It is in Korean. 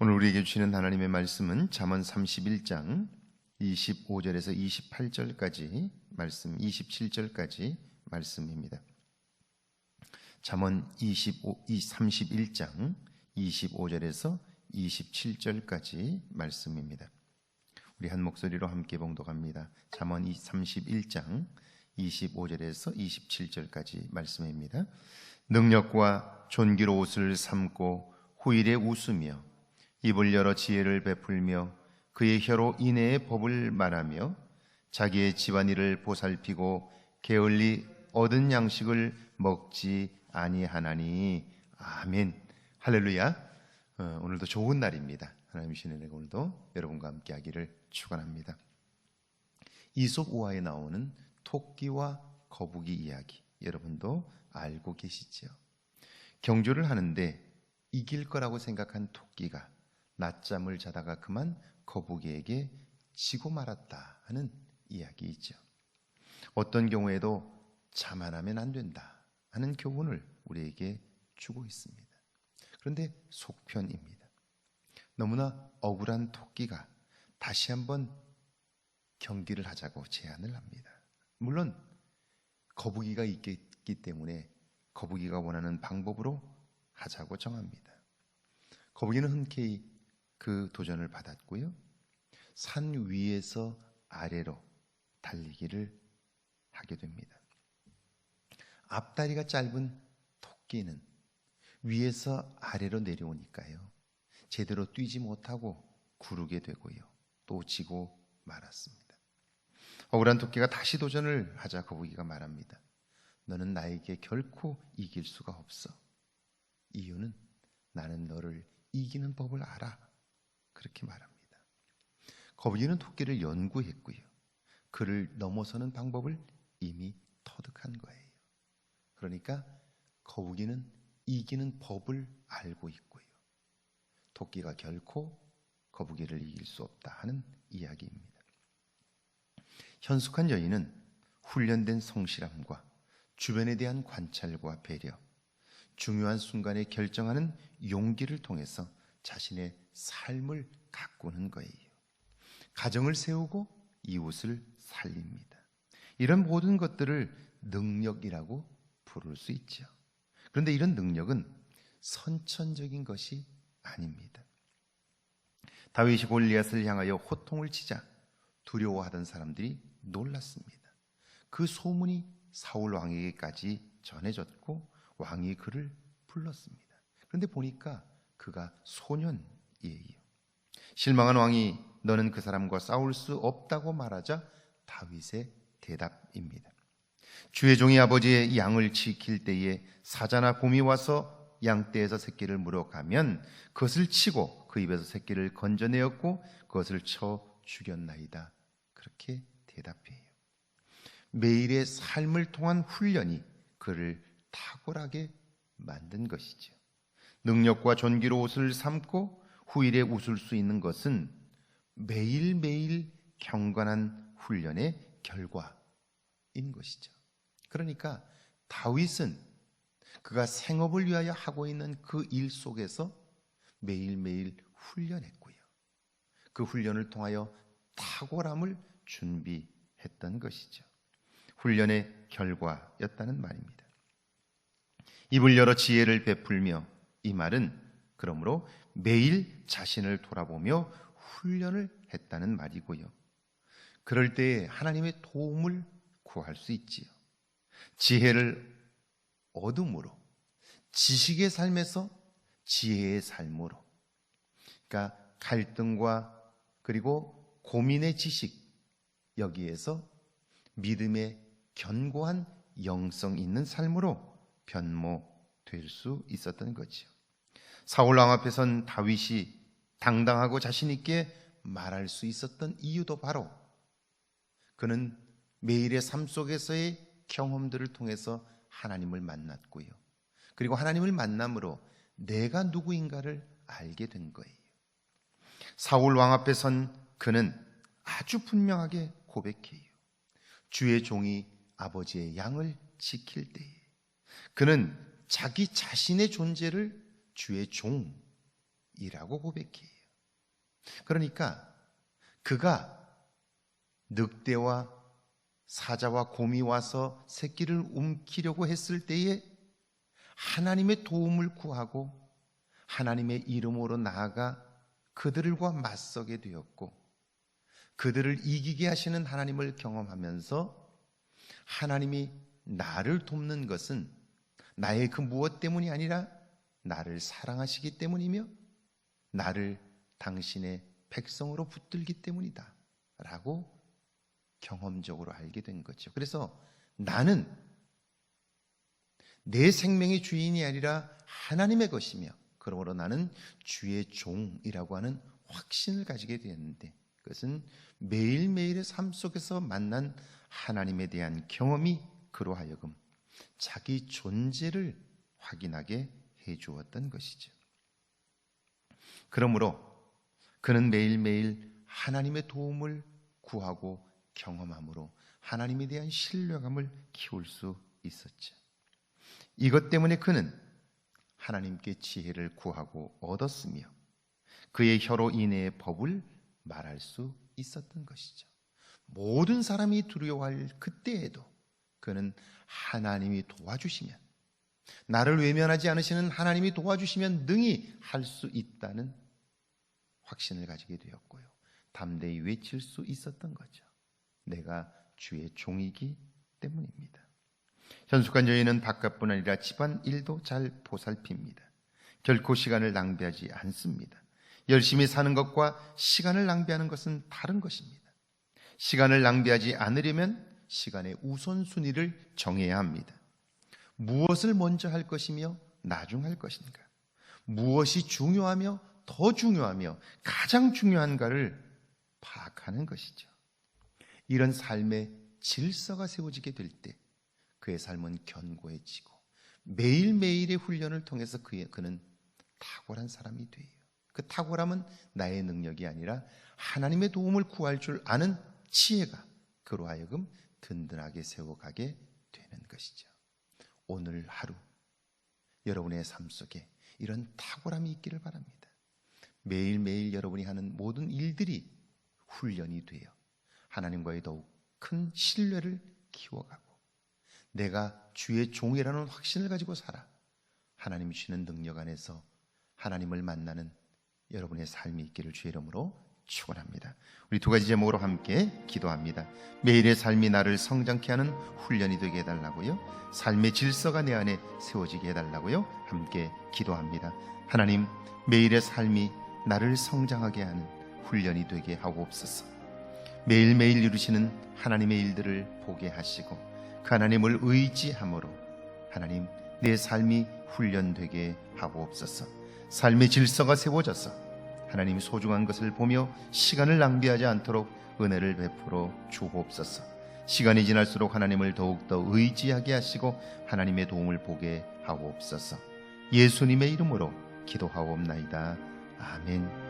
오늘 우리에게 주시는 하나님의 말씀은 잠언 31장 25절에서 28절까지 말씀, 27절까지 말씀입니다. 잠언 31장 25절에서 27절까지 말씀입니다. 우리 한 목소리로 함께 봉독합니다. 잠언 31장 25절에서 27절까지 말씀입니다. 능력과 존귀로 옷을 삼고 후일에 웃으며 입을 열어 지혜를 베풀며 그의 혀로 인애의 법을 말하며 자기의 집안일을 보살피고 게을리 얻은 양식을 먹지 아니하나니. 아멘. 할렐루야. 오늘도 좋은 날입니다. 하나님 주시는 은혜가 오늘도 여러분과 함께 하기를 축원합니다. 이솝 우화에 나오는 토끼와 거북이 이야기, 여러분도 알고 계시죠? 경주를 하는데 이길 거라고 생각한 토끼가 낮잠을 자다가 그만 거북이에게 지고 말았다 하는 이야기이죠. 어떤 경우에도 자만하면 안 된다 하는 교훈을 우리에게 주고 있습니다. 그런데 속편입니다. 너무나 억울한 토끼가 다시 한번 경기를 하자고 제안을 합니다. 물론 거북이가 있기 때문에 거북이가 원하는 방법으로 하자고 정합니다. 거북이는 흔쾌히 그 도전을 받았고요, 산 위에서 아래로 달리기를 하게 됩니다. 앞다리가 짧은 토끼는 위에서 아래로 내려오니까요, 제대로 뛰지 못하고 구르게 되고요, 또 지고 말았습니다. 억울한 토끼가 다시 도전을 하자 거북이가 말합니다. 너는 나에게 결코 이길 수가 없어. 이유는 나는 너를 이기는 법을 알아. 그렇게 말합니다. 거북이는 토끼를 연구했고요, 그를 넘어서는 방법을 이미 터득한 거예요. 그러니까 거북이는 이기는 법을 알고 있고요, 토끼가 결코 거북이를 이길 수 없다 하는 이야기입니다. 현숙한 여인은 훈련된 성실함과 주변에 대한 관찰과 배려, 중요한 순간에 결정하는 용기를 통해서 자신의 삶을 가꾸는 거예요. 가정을 세우고 이웃을 살립니다. 이런 모든 것들을 능력이라고 부를 수 있죠. 그런데 이런 능력은 선천적인 것이 아닙니다. 다윗이 골리앗을 향하여 호통을 치자 두려워하던 사람들이 놀랐습니다. 그 소문이 사울 왕에게까지 전해졌고 왕이 그를 불렀습니다. 그런데 보니까 그가 소년이에요. 실망한 왕이 너는 그 사람과 싸울 수 없다고 말하자 다윗의 대답입니다. 주의 종이 아버지의 양을 지킬 때에 사자나 곰이 와서 양떼에서 새끼를 물어가면 그것을 치고 그 입에서 새끼를 건져내었고 그것을 쳐 죽였나이다. 그렇게 대답해요. 매일의 삶을 통한 훈련이 그를 탁월하게 만든 것이죠. 능력과 존귀로 옷을 삼고 후일에 웃을 수 있는 것은 매일매일 경건한 훈련의 결과인 것이죠. 그러니까 다윗은 그가 생업을 위하여 하고 있는 그 일 속에서 매일매일 훈련했고요, 그 훈련을 통하여 탁월함을 준비했던 것이죠. 훈련의 결과였다는 말입니다. 입을 열어 지혜를 베풀며, 이 말은 그러므로 매일 자신을 돌아보며 훈련을 했다는 말이고요, 그럴 때에 하나님의 도움을 구할 수 있지요. 지혜를 얻음으로, 지식의 삶에서 지혜의 삶으로, 그러니까 갈등과 그리고 고민의 지식, 여기에서 믿음의 견고한 영성 있는 삶으로 변모될 수 있었던 거죠. 사울 왕 앞에선 다윗이 당당하고 자신 있게 말할 수 있었던 이유도 바로 그는 매일의 삶 속에서의 경험들을 통해서 하나님을 만났고요, 그리고 하나님을 만남으로 내가 누구인가를 알게 된 거예요. 사울 왕 앞에선 그는 아주 분명하게 고백해요. 주의 종이 아버지의 양을 지킬 때에 그는 자기 자신의 존재를 주의 종, 이라고 고백해요. 그러니까 그가 늑대와 사자와 곰이 와서 새끼를 움키려고 했을 때에 하나님의 도움을 구하고 하나님의 이름으로 나아가 그들과 맞서게 되었고, 그들을 이기게 하시는 하나님을 경험하면서 하나님이 나를 돕는 것은 나의 그 무엇 때문이 아니라 나를 사랑하시기 때문이며 나를 당신의 백성으로 붙들기 때문이다 라고 경험적으로 알게 된 거죠. 그래서 나는 내 생명의 주인이 아니라 하나님의 것이며, 그러므로 나는 주의 종이라고 하는 확신을 가지게 되었는데, 그것은 매일매일의 삶 속에서 만난 하나님에 대한 경험이 그로 하여금 자기 존재를 확인하게 해주었던 것이죠. 그러므로 그는 매일매일 하나님의 도움을 구하고 경험함으로 하나님에 대한 신뢰감을 키울 수 있었죠. 이것 때문에 그는 하나님께 지혜를 구하고 얻었으며 그의 혀로 인해의 법을 말할 수 있었던 것이죠. 모든 사람이 두려워할 그때에도 그는 하나님이 도와주시면, 나를 외면하지 않으시는 하나님이 도와주시면 능히 할 수 있다는 확신을 가지게 되었고요. 담대히 외칠 수 있었던 거죠. 내가 주의 종이기 때문입니다. 현숙한 여인은 바깥뿐 아니라 집안 일도 잘 보살핍니다. 결코 시간을 낭비하지 않습니다. 열심히 사는 것과 시간을 낭비하는 것은 다른 것입니다. 시간을 낭비하지 않으려면 시간의 우선순위를 정해야 합니다. 무엇을 먼저 할 것이며 나중 할 것인가, 무엇이 중요하며 더 중요하며 가장 중요한가를 파악하는 것이죠. 이런 삶의 질서가 세워지게 될 때 그의 삶은 견고해지고 매일매일의 훈련을 통해서 그는 탁월한 사람이 돼요. 그 탁월함은 나의 능력이 아니라 하나님의 도움을 구할 줄 아는 지혜가 그로 하여금 든든하게 세워가게 되는 것이죠. 오늘 하루 여러분의 삶 속에 이런 탁월함이 있기를 바랍니다. 매일매일 여러분이 하는 모든 일들이 훈련이 되어 하나님과의 더욱 큰 신뢰를 키워가고 내가 주의 종이라는 확신을 가지고 살아 하나님이 주시는 능력 안에서 하나님을 만나는 여러분의 삶이 있기를 주의 이름으로 축원합니다. 우리 두 가지 제목으로 함께 기도합니다. 매일의 삶이 나를 성장케 하는 훈련이 되게 해달라고요. 삶의 질서가 내 안에 세워지게 해달라고요. 함께 기도합니다. 하나님, 매일의 삶이 나를 성장하게 하는 훈련이 되게 하옵소서. 매일매일 이루시는 하나님의 일들을 보게 하시고 그 하나님을 의지함으로 하나님 내 삶이 훈련되게 하옵소서. 삶의 질서가 세워져서 하나님 소중한 것을 보며 시간을 낭비하지 않도록 은혜를 베풀어 주옵소서. 시간이 지날수록 하나님을 더욱더 의지하게 하시고 하나님의 도움을 보게 하옵소서. 예수님의 이름으로 기도하옵나이다. 아멘.